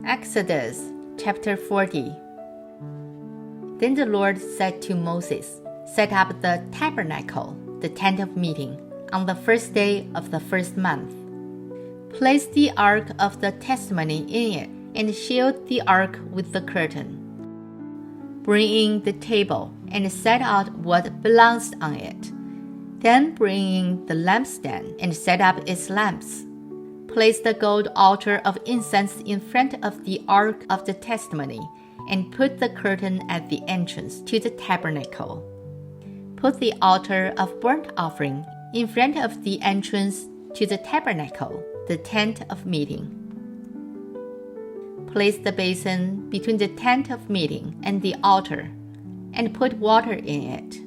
Exodus chapter 40. Then the Lord said to Moses, "Set up the tabernacle, the tent of meeting, on the first day of the first month. Place the ark of the testimony in it, and shield the ark with the curtain. Bring in the table, and set out what belongs on it. Then bring in the lampstand, and set up its lamps. Place the gold altar of incense in front of the ark of the testimony, and put the curtain at the entrance to the tabernacle. Put the altar of burnt offering in front of the entrance to the tabernacle, the tent of meeting. Place the basin between the tent of meeting and the altar, and put water in it.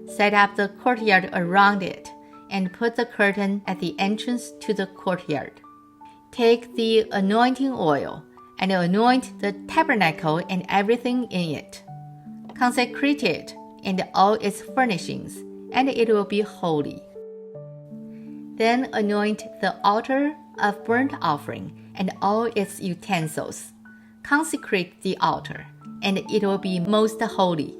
Set up the courtyard around it, and put the curtain at the entrance to the courtyard. Take the anointing oil, and anoint the tabernacle and everything in it. Consecrate it and all its furnishings, and it will be holy. Then anoint the altar of burnt offering and all its utensils. Consecrate the altar, and it will be most holy.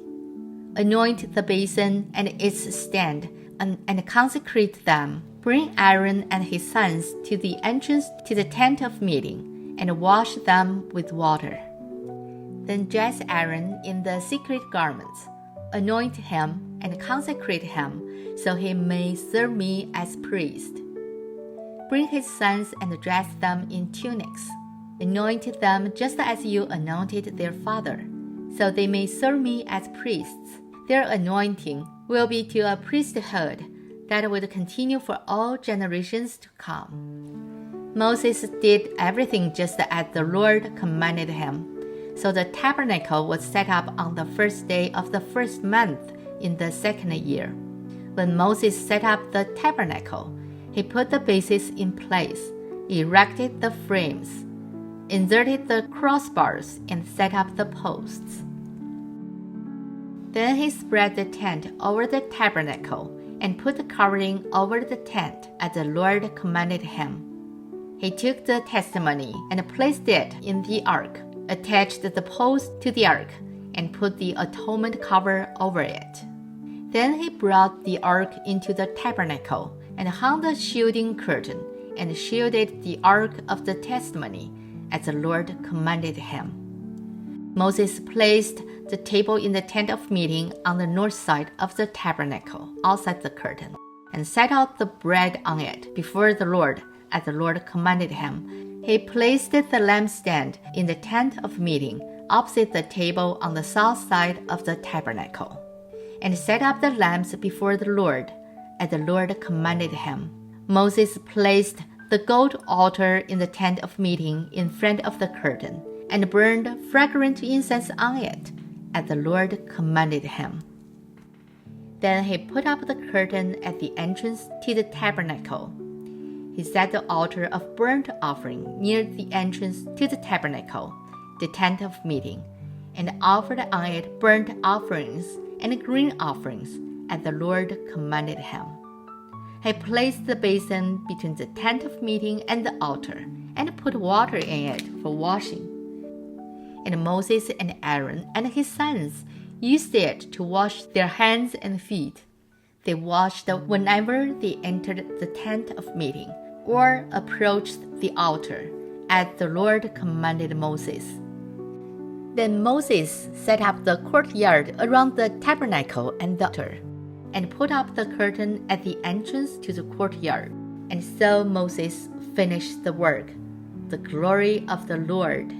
Anoint the basin and its stand, and consecrate them. Bring Aaron and his sons to the entrance to the tent of meeting, and wash them with water. Then dress Aaron in the secret garments. Anoint him and consecrate him, so he may serve me as priest. Bring his sons and dress them in tunics. Anoint them just as you anointed their father, so they may serve me as priests. Their anointing will be to a priesthood that would continue for all generations to come." Moses did everything just as the Lord commanded him. So the tabernacle was set up on the first day of the first month in the second year. When Moses set up the tabernacle, he put the bases in place, erected the frames, inserted the crossbars, and set up the posts. Then he spread the tent over the tabernacle and put the covering over the tent as the Lord commanded him. He took the testimony and placed it in the ark, attached the post to the ark, and put the atonement cover over it. Then he brought the ark into the tabernacle and hung the shielding curtain and shielded the ark of the testimony as the Lord commanded him. Moses placed the table in the tent of meeting on the north side of the tabernacle, outside the curtain, and set out the bread on it before the Lord, as the Lord commanded him. He placed the lampstand in the tent of meeting, opposite the table on the south side of the tabernacle, and set up the lamps before the Lord, as the Lord commanded him. Moses placed the gold altar in the tent of meeting in front of the curtain, and burned fragrant incense on it, as the Lord commanded him. Then he put up the curtain at the entrance to the tabernacle. He set the altar of burnt offering near the entrance to the tabernacle, the tent of meeting, and offered on it burnt offerings and grain offerings, as the Lord commanded him. He placed the basin between the tent of meeting and the altar, and put water in it for washing. And Moses and Aaron and his sons used it to wash their hands and feet. They washed whenever they entered the tent of meeting or approached the altar, as the Lord commanded Moses. Then Moses set up the courtyard around the tabernacle and the altar, and put up the curtain at the entrance to the courtyard. And so Moses finished the work, the glory of the Lord.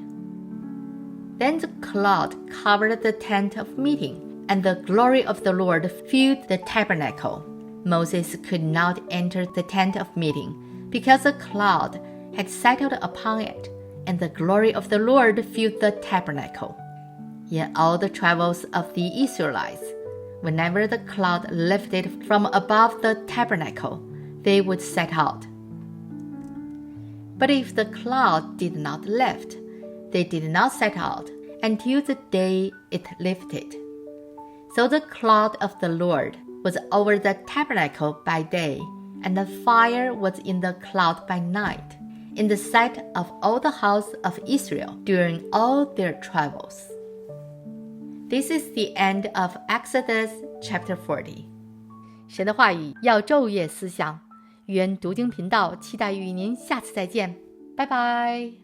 Then the cloud covered the tent of meeting, and the glory of the Lord filled the tabernacle. Moses could not enter the tent of meeting, because the cloud had settled upon it, and the glory of the Lord filled the tabernacle. In all the travels of the Israelites, whenever the cloud lifted from above the tabernacle, they would set out. But if the cloud did not lift, they did not set out until the day it lifted. So the cloud of the Lord was over the tabernacle by day, and the fire was in the cloud by night, in the sight of all the house of Israel during all their travels. This is the end of Exodus chapter 40. 神的话语要昼夜思想，愿读经频道期待与您下次再见，拜拜。